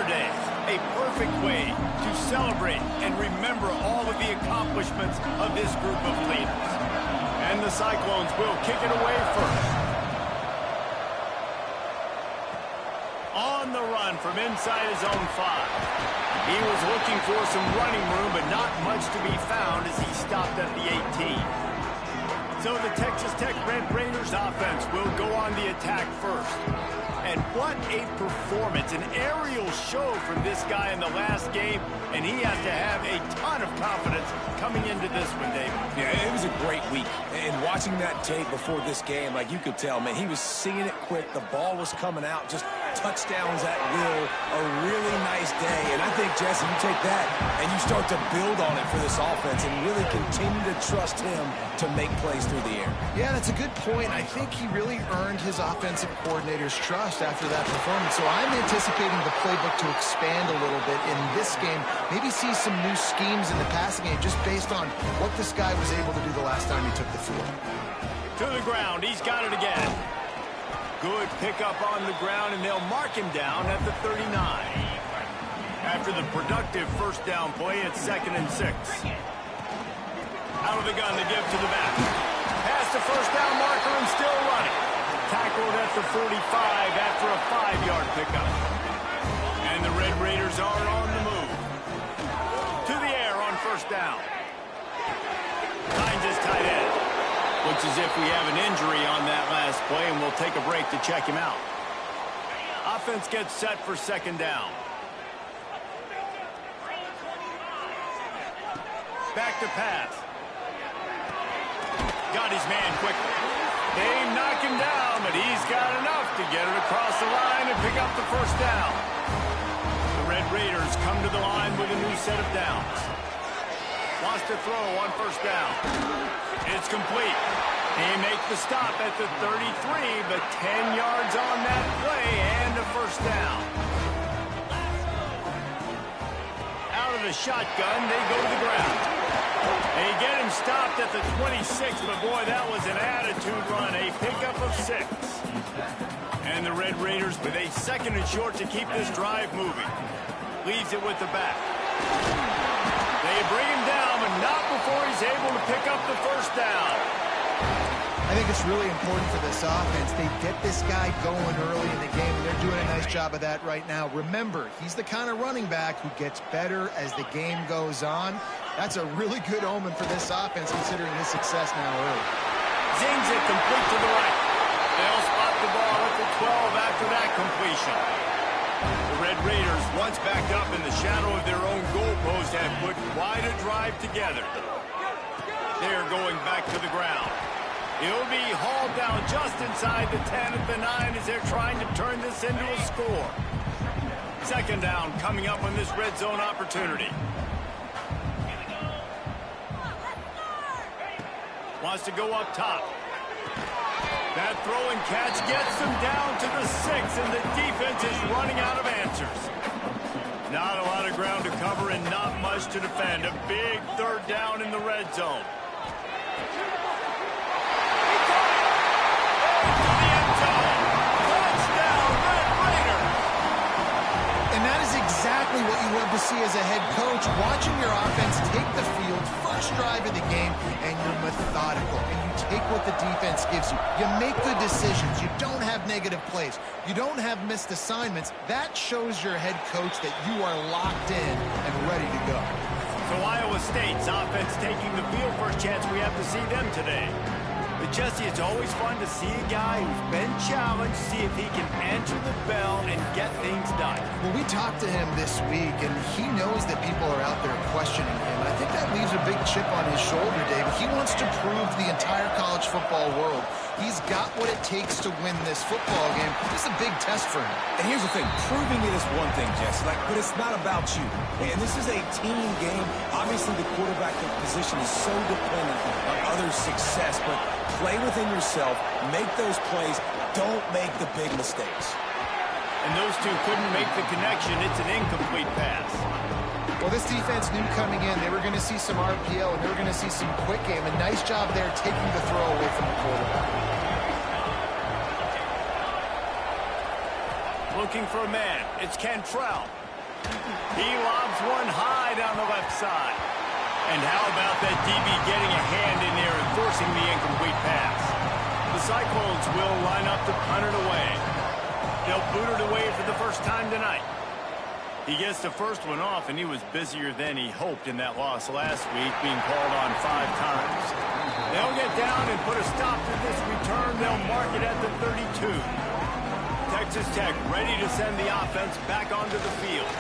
Senior Day, a perfect way to celebrate and remember all of the accomplishments of this group of leaders. And the Cyclones will kick it away first. On the run from inside his own 5. He was looking for some running room, but not much to be found as he stopped at the 18. So the Texas Tech Red Raiders offense will go on the attack first. And what a performance, an aerial show from this guy in the last game, and he has to have a ton of confidence coming into this one, David. Yeah, it was a great week. And watching that tape before this game, like you could tell, man, he was seeing it quick. The ball was coming out, just touchdowns at will. A really nice day. And I think, Jesse, you take that and you start to build on it for this offense and really continue to trust him to make plays through the air. Yeah, that's a good point. I think he really earned his offensive coordinator's trust after that performance. So I'm anticipating the playbook to expand a little bit in this game. Maybe see some new schemes in the passing game just based on what this guy was able to do the last time he took the field. To the ground. He's got it again. Good pickup on the ground, and they'll mark him down at the 39. After the productive first down play, it's 2nd and 6. Out of the gun to give to the back. Past the first down marker and still running. Tackled at the 45 after a 5-yard pickup. And the Red Raiders are on the move. To the air on first down. Finds his tight end. Looks as if we have an injury on that last play, and we'll take a break to check him out. Offense gets set for 2nd down. Back to pass. Got his man quickly. They knock him down, but he's got enough to get it across the line and pick up the first down. The Red Raiders come to the line with a new set of downs. Wants to throw on first down. It's complete. He makes the stop at the 33, but 10 yards on that play and a first down. Out of the shotgun, they go to the ground. They get him stopped at the 26, but boy, that was an attitude run, a pickup of 6. And the Red Raiders with a 2nd and short to keep this drive moving. Leaves it with the back. They bring him down, but not before he's able to pick up the first down. I think it's really important for this offense. They get this guy going early in the game, and they're doing a nice job of that right now. Remember, he's the kind of running back who gets better as the game goes on. That's a really good omen for this offense, considering his success now early. Zings it complete to the right. They'll spot the ball at the 12 after that completion. The Red Raiders, once backed up in the shadow of their own goalpost, have put quite a drive together. They're going back to the ground. He'll be hauled down just inside the 10 at the 9 as they're trying to turn this into a score. 2nd down coming up on this red zone opportunity. Wants to go up top. That throw and catch gets them down to the 6, and the defense is running out of answers. Not a lot of ground to cover and not much to defend. A big 3rd down in the red zone. Exactly what you love to see as a head coach, watching your offense take the field, first drive of the game, and you're methodical, and you take what the defense gives you. You make good decisions. You don't have negative plays. You don't have missed assignments. That shows your head coach that you are locked in and ready to go. So Iowa State's offense taking the field. First chance we have to see them today. But Jesse, it's always fun to see a guy who's been challenged, see if he can answer the bell and get things done. Well, we talked to him this week, and he knows that people are out there questioning him. I think that leaves a big chip on his shoulder, David. He wants to prove to the entire college football world he's got what it takes to win this football game. This is a big test for him. And here's the thing. Proving it is one thing, Jesse, but it's not about you. And this is a team game. Obviously, the quarterback position is so dependent on others' success, but play within yourself, make those plays, don't make the big mistakes. And those two couldn't make the connection. It's an incomplete pass. Well, this defense knew coming in they were going to see some RPO and they were going to see some quick game. A nice job there taking the throw away from the quarterback. Looking for a man. It's Cantrell. He lobs one high down the left side. And how about that DB getting a hand in there and forcing the incomplete pass? The Cyclones will line up to punt it away. They'll boot it away for the first time tonight. He gets the first one off, and he was busier than he hoped in that loss last week, being called on 5 times. They'll get down and put a stop to this return. They'll mark it at the 32. Texas Tech ready to send the offense back onto the field.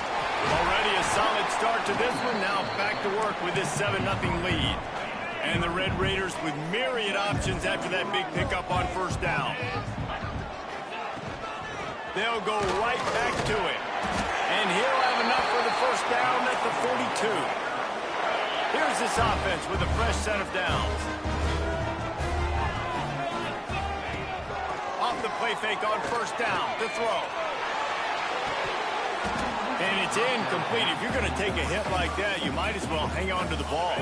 Already a solid start to this one. Now back to work with this 7-0 lead. And the Red Raiders with myriad options after that big pickup on first down. They'll go right back to it. And he'll have enough for the first down at the 42. Here's this offense with a fresh set of downs. Off the play fake on first down to throw. And it's incomplete. If you're going to take a hit like that, you might as well hang on to the ball.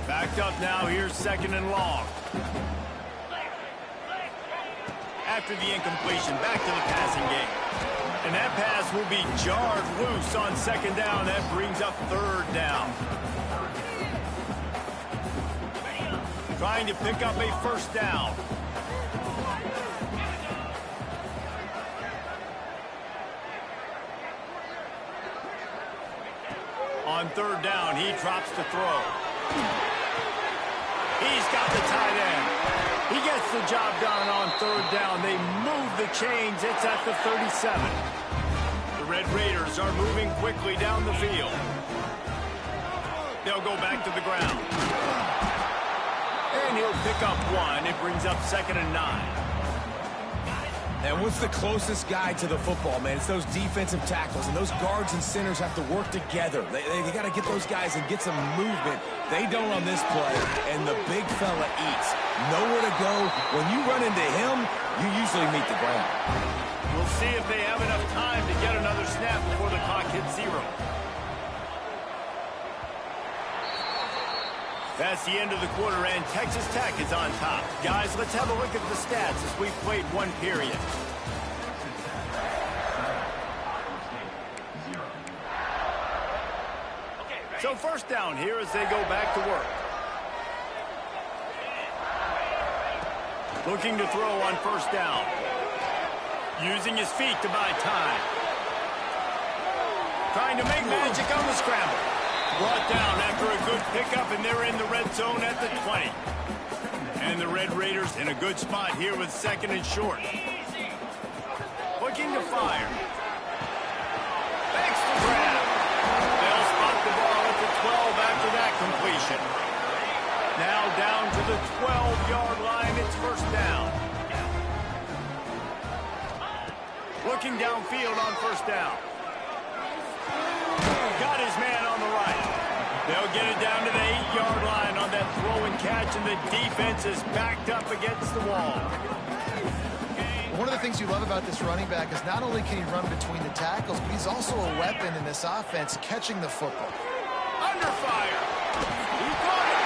Backed up now. Here's 2nd and long. After the incompletion, back to the passing game. And that pass will be jarred loose on 2nd down. That brings up 3rd down. Trying to pick up a first down. On 3rd down, he drops to throw. He's got the tight end. He gets the job done on 3rd down. They move the chains. It's at the 37. The Red Raiders are moving quickly down the field. They'll go back to the ground. And he'll pick up 1. It brings up 2nd and 9. And what's the closest guy to the football, man? It's those defensive tackles, and those guards and centers have to work together. They got to get those guys and get some movement. They don't on this play, and the big fella eats. Nowhere to go. When you run into him, you usually meet the ground. We'll see if they have enough time to get another snap before the clock hits 0. That's the end of the quarter, and Texas Tech is on top. Guys, let's have a look at the stats as we've played 1 period. So first down here as they go back to work. Looking to throw on first down. Using his feet to buy time. Trying to make magic on the scramble. Brought down after a good pickup, and they're in the red zone at the 20. And the Red Raiders in a good spot here with 2nd and short. Looking to fire. Thanks to grab. They'll spot the ball at the 12 after that completion. Now down to the 12-yard line. It's first down. Looking downfield on first down. Got his man on the right. They'll get it down to the 8-yard line on that throw and catch, and the defense is backed up against the wall. One of the things you love about this running back is not only can he run between the tackles, but he's also a weapon in this offense catching the football. Under fire. He got it.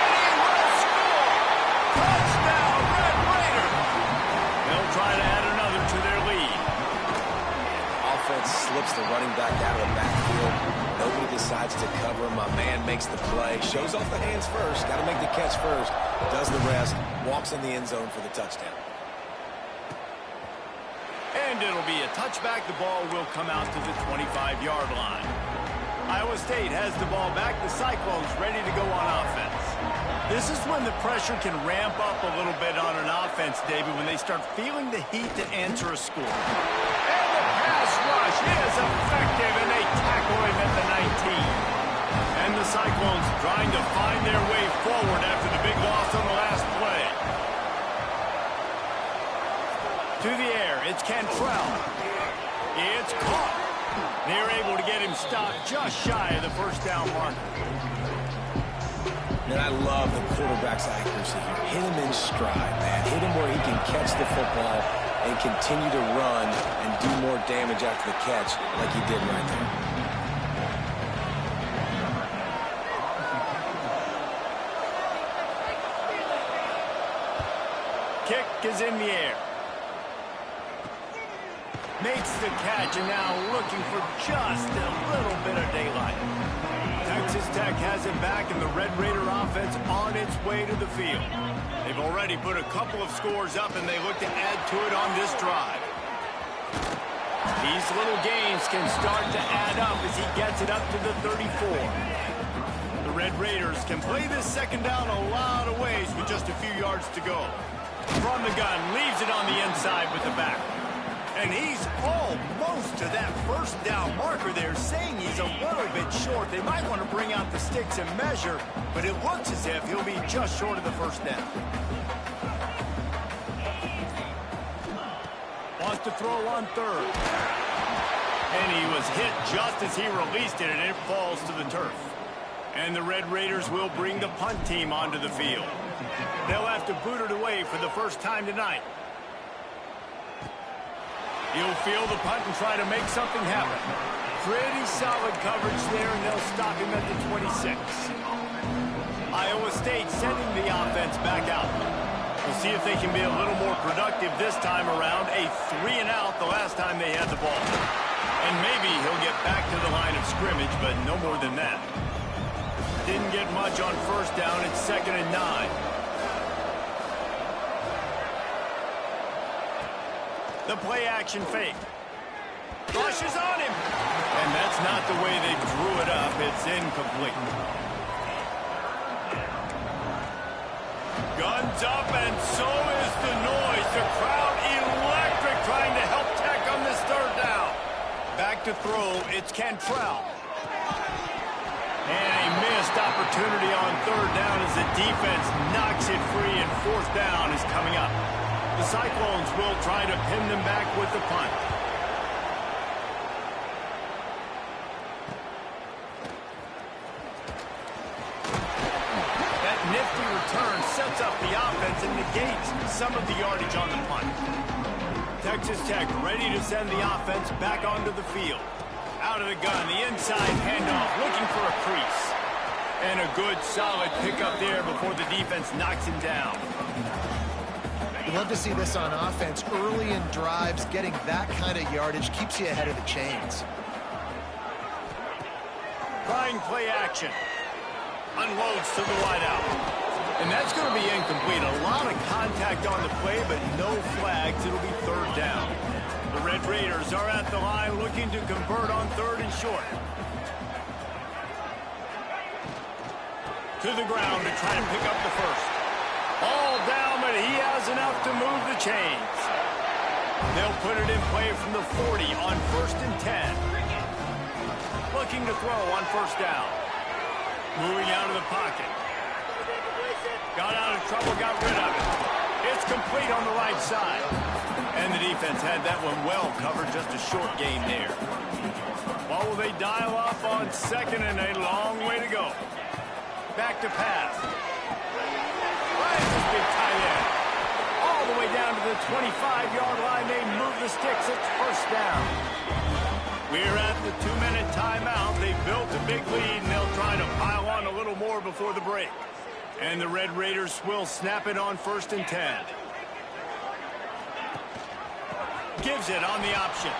And he will score. Touchdown, Red Raiders. They'll try to add another to their lead. Offense slips the running back out of the backfield. Nobody decides to cover him. My man makes the play. Shows off the hands first. Got to make the catch first. Does the rest. Walks in the end zone for the touchdown. And it'll be a touchback. The ball will come out to the 25-yard line. Iowa State has the ball back. The Cyclones ready to go on offense. This is when the pressure can ramp up a little bit on an offense, David, when they start feeling the heat to answer a score. And the pass rush is effective, and they tackle him at the 19. And the Cyclones trying to find their way forward after the big loss on the last play. To the air, it's Cantrell. It's caught. They're able to get him stopped just shy of the first down marker. And I love the quarterback's accuracy here. Hit him in stride, man. Hit him where he can catch the football and continue to run and do more damage after the catch like he did right there. Kick is in the air. Makes the catch and now looking for just a little bit of daylight. Texas Tech has it back and the Red Raider offense on its way to the field. They've already put a couple of scores up and they look to add to it on this drive. These little gains can start to add up as he gets it up to the 34. The Red Raiders can play this second down a lot of ways with just a few yards to go. From the gun, leaves it on the inside with the back. And he's almost to that first down marker there, saying he's a little bit short. They might want to bring out the sticks and measure, but it looks as if he'll be just short of the first down. Wants to throw on third. And he was hit just as he released it, and it falls to the turf. And the Red Raiders will bring the punt team onto the field. They'll have to boot it away for the first time tonight. He'll field the punt and try to make something happen. Pretty solid coverage there, and they'll stop him at the 26. Iowa State sending the offense back out. We'll see if they can be a little more productive this time around. A 3-and-out the last time they had the ball. And maybe he'll get back to the line of scrimmage, but no more than that. Didn't get much on first down. It's 2nd and 9. The play-action fake. Rushes on him. And that's not the way they drew it up. It's incomplete. Guns up, and so is the noise. The crowd electric trying to help Tech on this third down. Back to throw, it's Cantrell. And a missed opportunity on third down as the defense knocks it free, and fourth down is coming up. The Cyclones will try to pin them back with the punt. That nifty return sets up the offense and negates some of the yardage on the punt. Texas Tech ready to send the offense back onto the field. Out of the gun, the inside handoff, looking for a crease. And a good, solid pickup there before the defense knocks him down. You love to see this on offense. Early in drives, getting that kind of yardage keeps you ahead of the chains. Trying play action. Unloads to the wideout. And that's going to be incomplete. A lot of contact on the play, but no flags. It'll be third down. The Red Raiders are at the line looking to convert on third and short. To the ground to try to pick up the first. All down, but he has enough to move the chains. They'll put it in play from the 40 on 1st and 10. Looking to throw on first down. Moving out of the pocket. Got out of trouble, got rid of it. It's complete on the right side. And the defense had that one well covered, just a short gain there. What will they dial up on second, and a long way to go. Back to pass. Finds this big tight end. All the way down to the 25-yard line. They move the sticks. It's first down. We're at the 2-minute timeout. They built a big lead, and they'll try to pile on a little more before the break. And the Red Raiders will snap it on 1st and 10. Gives it on the option.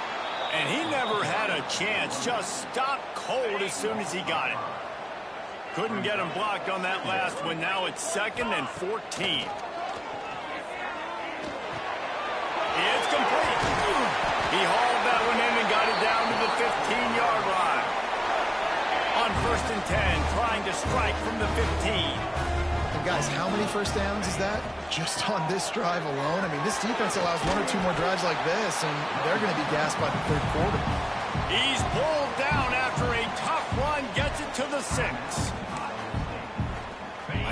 And he never had a chance. Just stopped cold as soon as he got it. Couldn't get him blocked on that last one. Now it's 2nd and 14. It's complete. He hauled that one in and got it down to the 15-yard line. On 1st and 10, trying to strike from the 15. And guys, how many first downs is that? Just on this drive alone? I mean, this defense allows 1 or 2 more drives like this, and they're going to be gassed by the third quarter. He's pulled down after a tough run, gets it to the 6.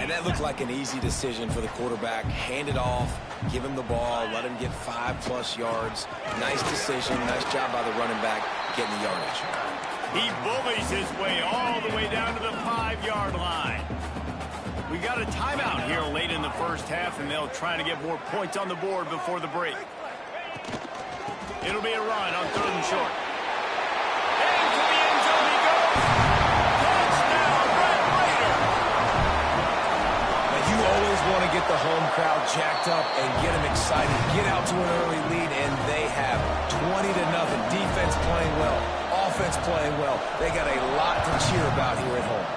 And that looked like an easy decision for the quarterback. Hand it off, give him the ball, let him get 5+ yards. Nice decision, nice job by the running back getting the yardage. He bullies his way all the way down to the 5-yard line. We got a timeout here late in the first half, and they'll try to get more points on the board before the break. It'll be a run on 3rd and short. And to the end zone he goes. Touchdown, Red Raider. Now, you always want to get the home crowd jacked up and get them excited. Get out to an early lead, and they have it. 20-0. Defense playing well. Offense playing well. They got a lot to cheer about here at home.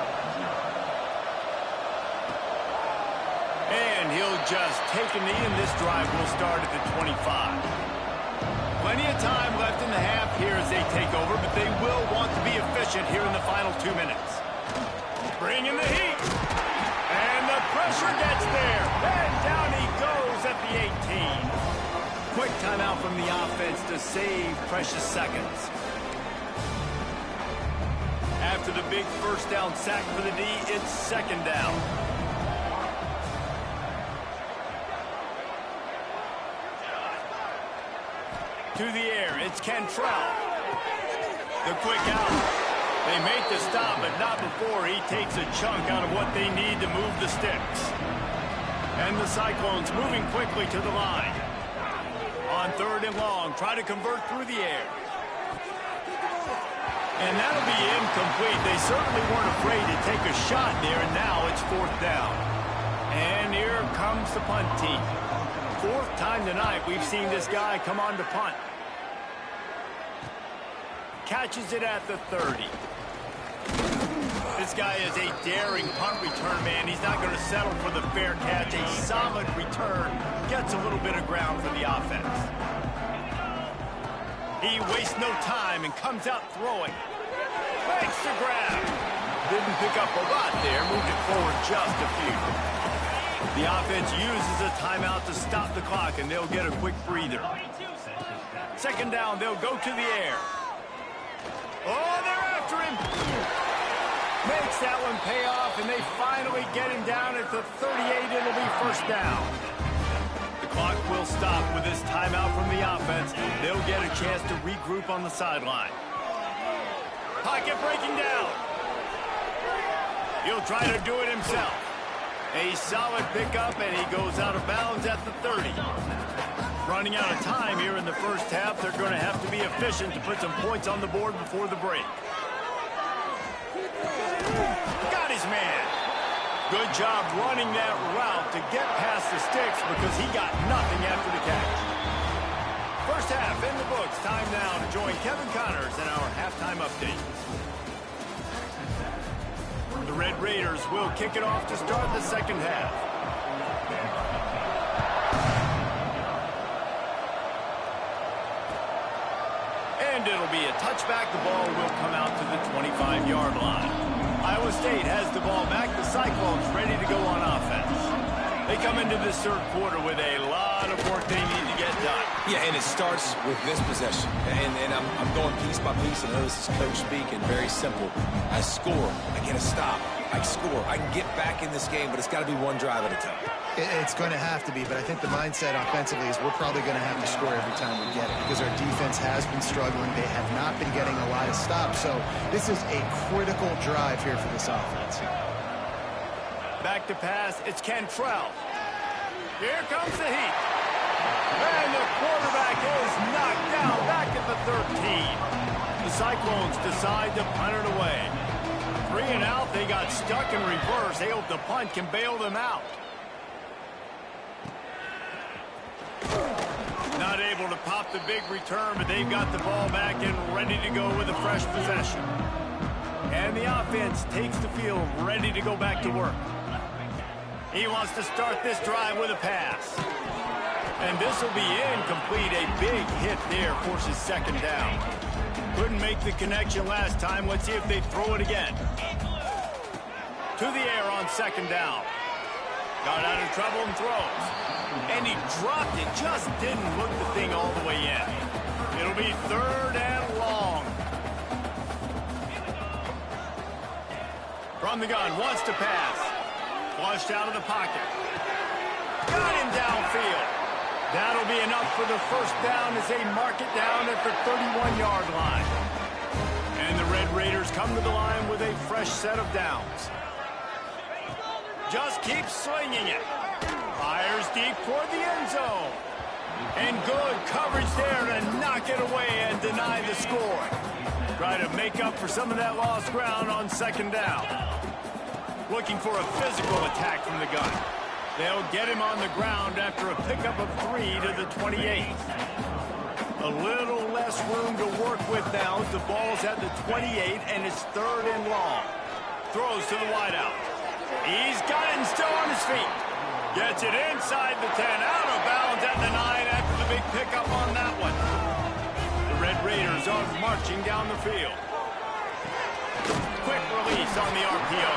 And he'll just take a knee, and this drive will start at the 25. Plenty of time left in the half here as they take over, but they will want to be efficient here in the final 2 minutes. Bring in the heat. And the pressure gets there. And down he goes at the 18. Quick timeout from the offense to save precious seconds. After the big first down sack for the D, it's second down. To the air, it's Cantrell. The quick out. They make the stop, but not before he takes a chunk out of what they need to move the sticks. And the Cyclones moving quickly to the line. On 3rd and long, try to convert through the air. And that'll be incomplete. They certainly weren't afraid to take a shot there, and now it's 4th down. And here comes the punt team. 4th time tonight we've seen this guy come on to punt. Catches it at the 30. This guy is a daring punt return man. He's not going to settle for the fair catch. A solid return gets a little bit of ground for the offense. He wastes no time and comes out throwing. Makes the grab. Didn't pick up a lot there. Moved it forward just a few. The offense uses a timeout to stop the clock, and they'll get a quick breather. Second down, they'll go to the air. Oh, they're after him. Makes that one pay off, and they finally get him down at the 38. It'll be first down. The clock will stop with this timeout from the offense. They'll get a chance to regroup on the sideline. Pocket breaking down. He'll try to do it himself. A solid pickup, and he goes out of bounds at the 30. Running out of time here in the first half. They're going to have to be efficient to put some points on the board before the break. Got his man. Good job running that route to get past the sticks because he got nothing after the catch. First half in the books. Time now to join Kevin Connors in our halftime update. The Red Raiders will kick it off to start the second half. And it'll be a touchback. The ball will come out to the 25-yard line. Iowa State has the ball back. The Cyclones ready to go on offense. They come into this third quarter with a lot of work they need to get done. Yeah, and it starts with this possession. And I'm going piece by piece, and this is coach speaking. Very simple. I score. I get a stop. I score. I can get back in this game, but it's got to be one drive at a time. It's going to have to be, but I think the mindset offensively is we're probably going to have to score every time we get it because our defense has been struggling. They have not been getting a lot of stops, so this is a critical drive here for this offense. Back to pass, it's Cantrell. Here comes the heat. And the quarterback is knocked down back at the 13. The Cyclones decide to punt it away. 3 and out, they got stuck in reverse. They hope the punt can bail them out. Not able to pop the big return, but they've got the ball back and ready to go with a fresh possession. And the offense takes the field, ready to go back to work. He wants to start this drive with a pass. And this will be incomplete. A big hit there forces second down. Couldn't make the connection last time. Let's see if they throw it again. To the air on second down. Got out of trouble and throws. And he dropped it. Just didn't look the thing all the way in. It'll be 3rd and long. From the gun, wants to pass. Flushed out of the pocket. Got him downfield. That'll be enough for the first down as they mark it down at the 31-yard line. And the Red Raiders come to the line with a fresh set of downs. Just keep swinging it. Fires deep toward the end zone. And good coverage there to knock it away and deny the score. Try to make up for some of that lost ground on second down. Looking for a physical attack from the gun. They'll get him on the ground after a pickup of 3 to the 28. A little less room to work with now. The ball's at the 28, and it's 3rd and long. Throws to the wideout. He's got it and still on his feet. Gets it inside the 10, out of bounds at the 9 after the big pickup on that one. The Red Raiders are marching down the field. Quick release on the RPO.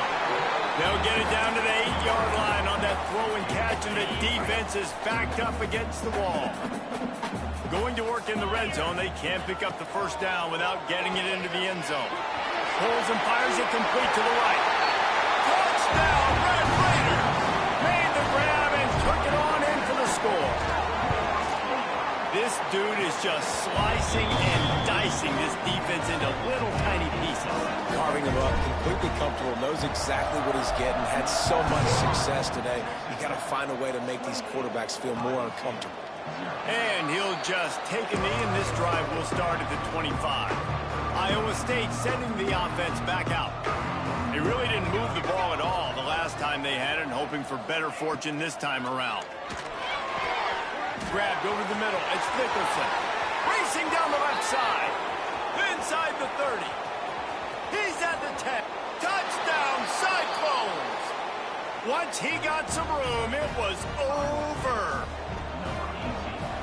They'll get it down to the 8-yard line on that throw and catch, and the defense is backed up against the wall. Going to work in the red zone, they can't pick up the first down without getting it into the end zone. Pulls and fires it complete to the right. Touchdown, Red Raiders! Made the grab and took it on in for the score. This dude is just slicing and dicing this defense into little tiny pieces. Carving him up, completely comfortable, knows exactly what he's getting, had so much success today. You got to find a way to make these quarterbacks feel more uncomfortable. And he'll just take a knee, and this drive will start at the 25. Iowa State sending the offense back out. They really didn't move the ball at all the last time they had it, and hoping for better fortune this time around. Grabbed over the middle. It's Nicholson. Racing down the left side. Inside the 30. He's at the 10. Touchdown, Cyclones! Once he got some room, it was over.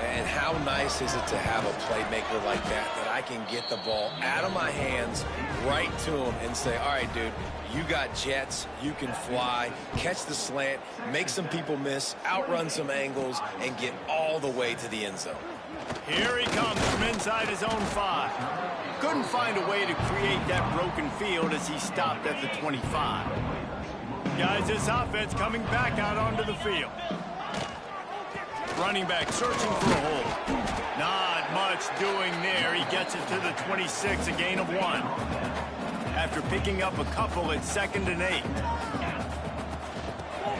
And how nice is it to have a playmaker like that I can get the ball out of my hands right to him and say, all right, dude, you got jets, you can fly, catch the slant, make some people miss, outrun some angles, and get all the way to the end zone. Here he comes from inside his own 5. Couldn't find a way to create that broken field as he stopped at the 25. Guys, this offense coming back out onto the field. Running back searching for a hole. Not much doing there. He gets it to the 26, a gain of 1. After picking up a couple at 2nd and 8.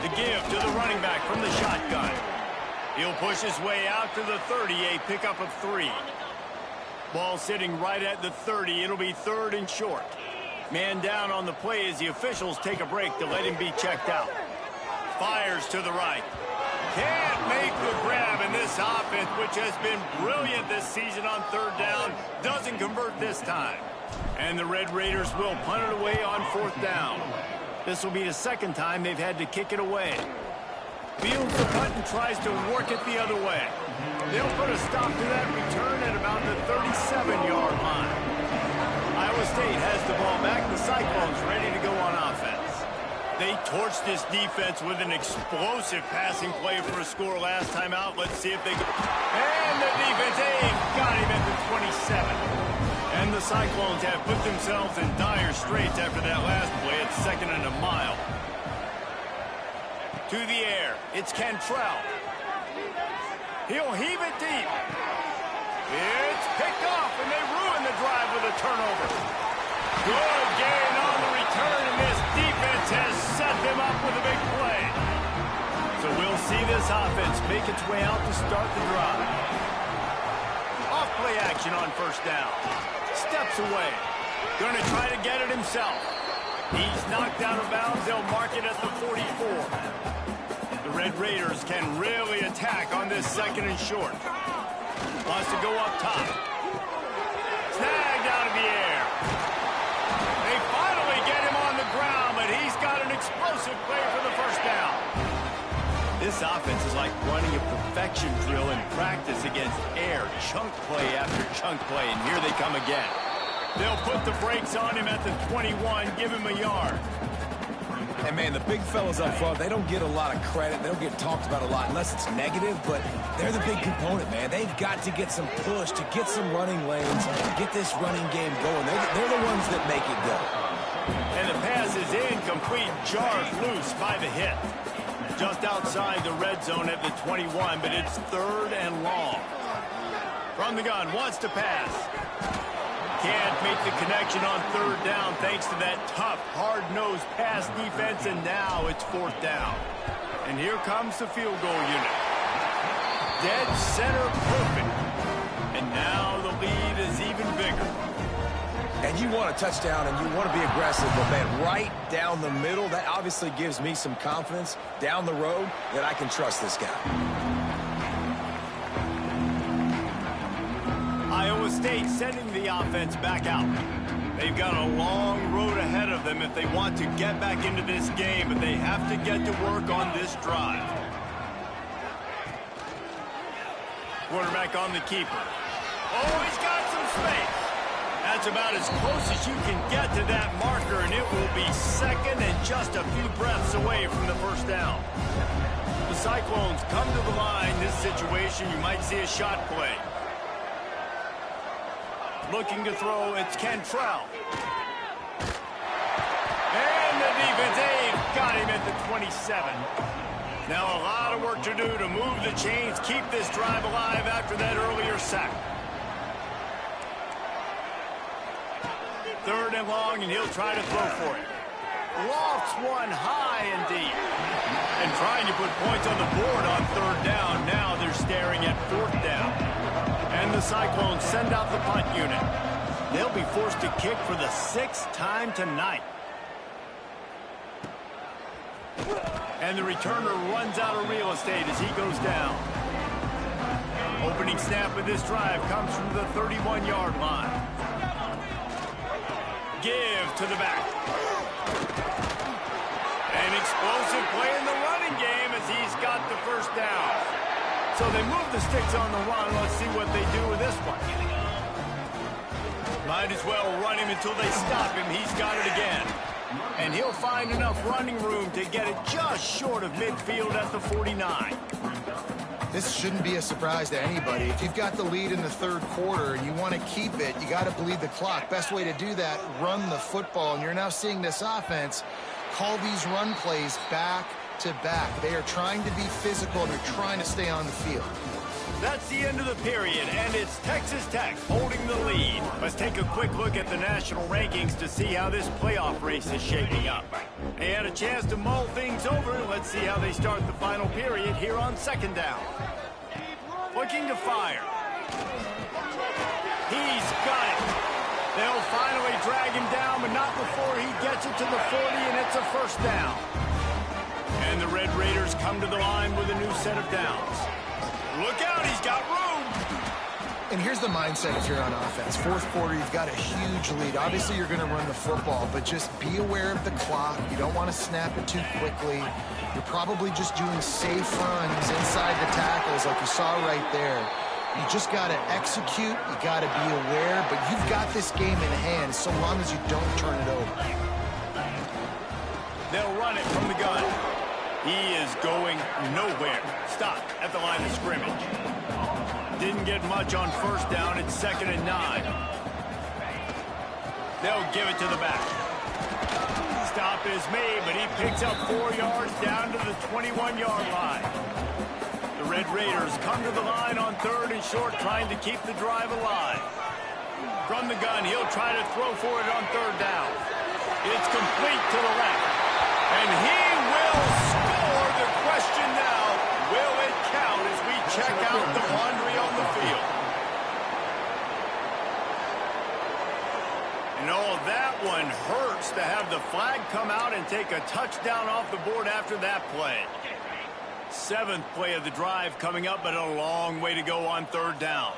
The give to the running back from the shotgun. He'll push his way out to the 30, a pickup of 3. Ball sitting right at the 30. It'll be 3rd and short. Man down on the play as the officials take a break to let him be checked out. Fires to the right. Can't make the grab, and this offense, which has been brilliant this season on 3rd down, doesn't convert this time. And the Red Raiders will punt it away on 4th down. This will be the 2nd time they've had to kick it away. Fields the punt and tries to work it the other way. They'll put a stop to that return at about the 37-yard line. Iowa State has the ball back. The Cyclones ready to go on offense. They torched this defense with an explosive passing play for a score last time out. Let's see if they go. And the defense, got him at the 27. And the Cyclones have put themselves in dire straits after that last play. It's 2nd and a mile. To the air, it's Cantrell. He'll heave it deep. It's picked off, and they ruin the drive with a turnover. Good gain on the return, and this defense has set them up with a big play. So we'll see this offense make its way out to start the drive. Off play action on 1st down. Steps away. Going to try to get it himself. He's knocked out of bounds. They'll mark it at the 44. The Red Raiders can really attack on this 2nd and short. Wants to go up top. Snagged out of the air. They finally get him on the ground, but he's got an explosive play for the 1st down. This offense is like running a perfection drill in practice against air. Chunk play after chunk play, and here they come again. They'll put the brakes on him at the 21, give him a yard. And, man, the big fellas up front, they don't get a lot of credit. They don't get talked about a lot unless it's negative, but they're the big component, man. They've got to get some push, to get some running lanes, get this running game going. They're the ones that make it go. And the pass is incomplete, jarred loose by the hit. Just outside the red zone at the 21, but it's 3rd and long. From the gun, wants to pass. Can't make the connection on 3rd down thanks to that tough, hard-nosed pass defense, and now it's 4th down. And here comes the field goal unit. Dead center perfect. And now the lead is even bigger. And you want a touchdown and you want to be aggressive, but, man, right down the middle, that obviously gives me some confidence down the road that I can trust this guy. Iowa State sending the offense back out. They've got a long road ahead of them if they want to get back into this game, but they have to get to work on this drive. Quarterback on the keeper. Oh, he's got some space. That's about as close as you can get to that marker, and it will be second and just a few breaths away from the first down. The Cyclones come to the line. This situation, you might see a shot play. Looking to throw, it's Cantrell. And the defense aide got him at the 27. Now a lot of work to do to move the chains, keep this drive alive after that earlier sack. Third and long, and he'll try to throw for it. Lofts one high and deep. And trying to put points on the board on third down. Now they're staring at fourth down. And the Cyclones send out the punt unit. They'll be forced to kick for the 6th time tonight. And the returner runs out of real estate as he goes down. Opening snap of this drive comes from the 31-yard line. Give to the back. An explosive play in the running game as he's got the first down. So they move the sticks on the run. Let's see what they do with this one. Might as well run him until they stop him. He's got it again. And he'll find enough running room to get it just short of midfield at the 49. This shouldn't be a surprise to anybody. If you've got the lead in the third quarter and you want to keep it, you got to bleed the clock. Best way to do that, run the football. And you're now seeing this offense call these run plays back to back. They are trying to be physical. They're trying to stay on the field. That's the end of the period, and it's Texas Tech holding the lead. Let's take a quick look at the national rankings to see how this playoff race is shaping up. They had a chance to mull things over. Let's see how they start the final period here on second down. Looking to fire. He's got it. They'll finally drag him down, but not before he gets it to the 40, and it's a first down. And the Red Raiders come to the line with a new set of downs. Look out, he's got room. And here's the mindset if you're on offense. Fourth quarter, you've got a huge lead. Obviously, you're going to run the football, but just be aware of the clock. You don't want to snap it too quickly. You're probably just doing safe runs inside the tackles like you saw right there. You just got to execute. You got to be aware, but you've got this game in hand so long as you don't turn it over. They'll run it from the gun. He is going nowhere. Stop at the line of scrimmage. Didn't get much on first down. It's 2nd and 9. They'll give it to the back. Stop is made, but he picks up 4 yards down to the 21-yard line. The Red Raiders come to the line on 3rd and short, trying to keep the drive alive. From the gun, he'll try to throw for it on 3rd down. It's complete to the left. And he will score. The question now, will it count as we check out the laundry on the field? And oh, that one hurts to have the flag come out and take a touchdown off the board after that play. 7th play of the drive coming up, but a long way to go on 3rd down.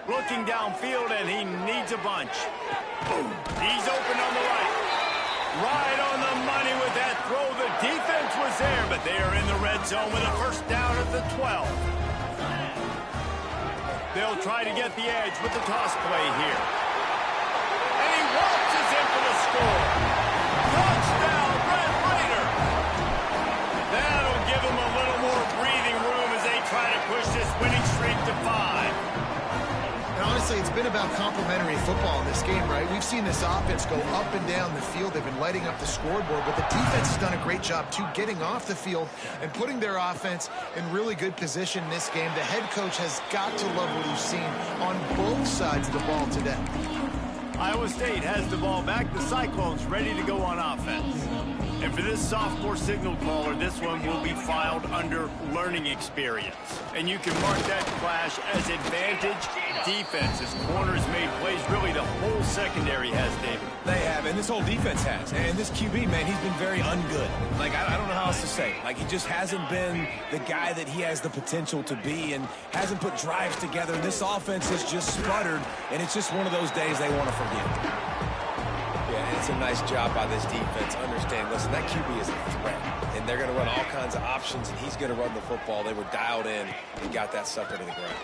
Looking downfield, and he needs a bunch. He's open on the right. Right on the money with that throw. The defense was there, but they are in the red zone with a first down at the 12. They'll try to get the edge with the toss play here. And he waltzes in for the score. Touchdown, Red Raider. That'll give him a little more breathing room as they try to push this winning streak to 5. Honestly, it's been about complementary football in this game, right? We've seen this offense go up and down the field. They've been lighting up the scoreboard, but the defense has done a great job, too, getting off the field and putting their offense in really good position in this game. The head coach has got to love what he's seen on both sides of the ball today. Iowa State has the ball back. The Cyclones ready to go on offense. And for this sophomore signal caller, this one will be filed under learning experience. And you can mark that clash as advantage defense, as corners made plays. Really, the whole secondary has, David. They have, and this whole defense has. And this QB, man, he's been very ungood. Like, I don't know how else to say it. Like, he just hasn't been the guy that he has the potential to be and hasn't put drives together. And this offense has just sputtered, and it's just one of those days they want to forget. Yeah, it's a nice job by this defense. Understand, listen, that QB is a threat, and they're going to run all kinds of options, and he's going to run the football. They were dialed in and got that sucker to the ground.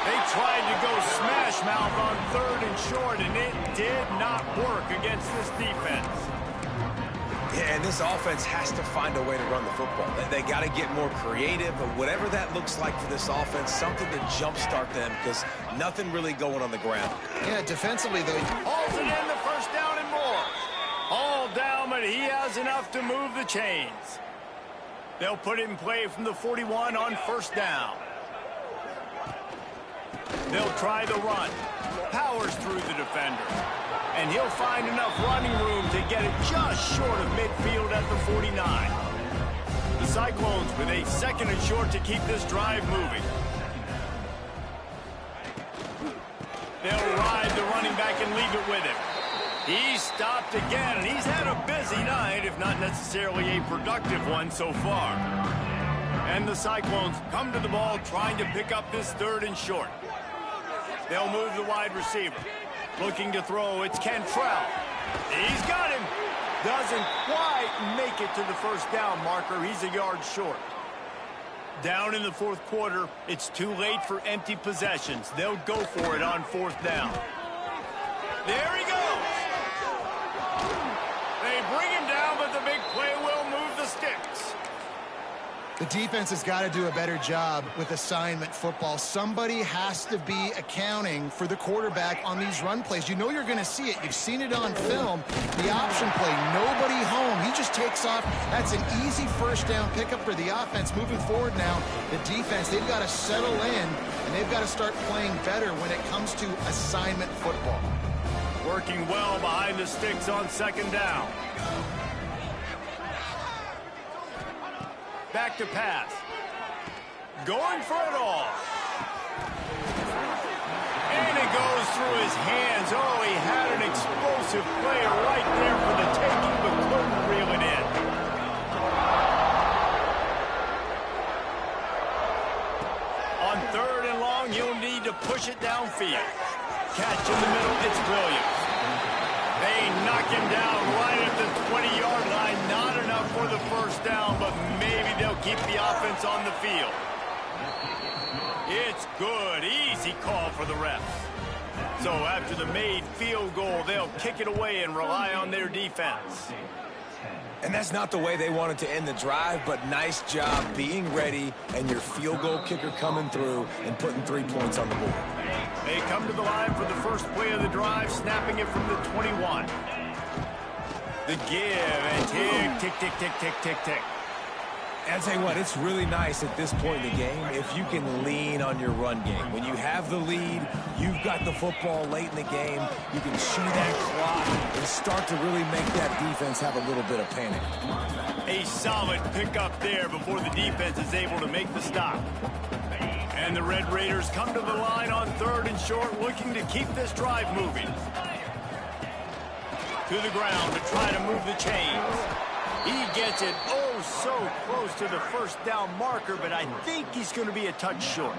They tried to go smash mouth on 3rd and short, and it did not work against this defense. Yeah, and this offense has to find a way to run the football. They got to get more creative, but whatever that looks like for this offense, something to jumpstart them, because nothing really going on the ground. Yeah, defensively, though. Hauls it in the 1st down and more. All down, but he has enough to move the chains. They'll put it in play from the 41 on 1st down. They'll try the run. Powers through the defender. And he'll find enough running room to get it just short of midfield at the 49. The Cyclones with a 2nd and short to keep this drive moving. They'll ride the running back and leave it with him. He's stopped again, and he's had a busy night, if not necessarily a productive one so far. And the Cyclones come to the ball trying to pick up this 3rd and short. They'll move the wide receiver. Looking to throw, it's Cantrell. He's got him. Doesn't quite make it to the 1st down marker. He's a yard short. Down in the 4th quarter, it's too late for empty possessions. They'll go for it on 4th down. There he goes. They bring him down, but the big play will move the sticks. The defense has got to do a better job with assignment football. Somebody has to be accounting for the quarterback on these run plays. You know you're going to see it. You've seen it on film. The option play, nobody home. He just takes off. That's an easy 1st down pickup for the offense. Moving forward now, the defense, they've got to settle in, and they've got to start playing better when it comes to assignment football. Working well behind the sticks on 2nd down. Back to pass. Going for it all. And it goes through his hands. Oh, he had an explosive player right there for the taking, but couldn't reel it in. On 3rd and long, he'll need to push it downfield. Catch in the middle, it's Williams. They knock him down right at the 20-yard line. Not enough for the 1st down, but maybe they'll keep the offense on the field. It's good. Easy call for the refs. So after the made field goal, they'll kick it away and rely on their defense. And that's not the way they wanted to end the drive, but nice job being ready and your field goal kicker coming through and putting 3 points on the board. They come to the line for the 1st play of the drive, snapping it from the 21. The give and tick, tick, tick, tick, tick, tick, tick. And I'll tell you what, it's really nice at this point in the game if you can lean on your run game. When you have the lead, you've got the football late in the game, you can chew that clock and start to really make that defense have a little bit of panic. A solid pickup there before the defense is able to make the stop. And the Red Raiders come to the line on 3rd and short, looking to keep this drive moving. To the ground to try to move the chains. He gets it oh so close to the 1st down marker, but I think he's going to be a touch short.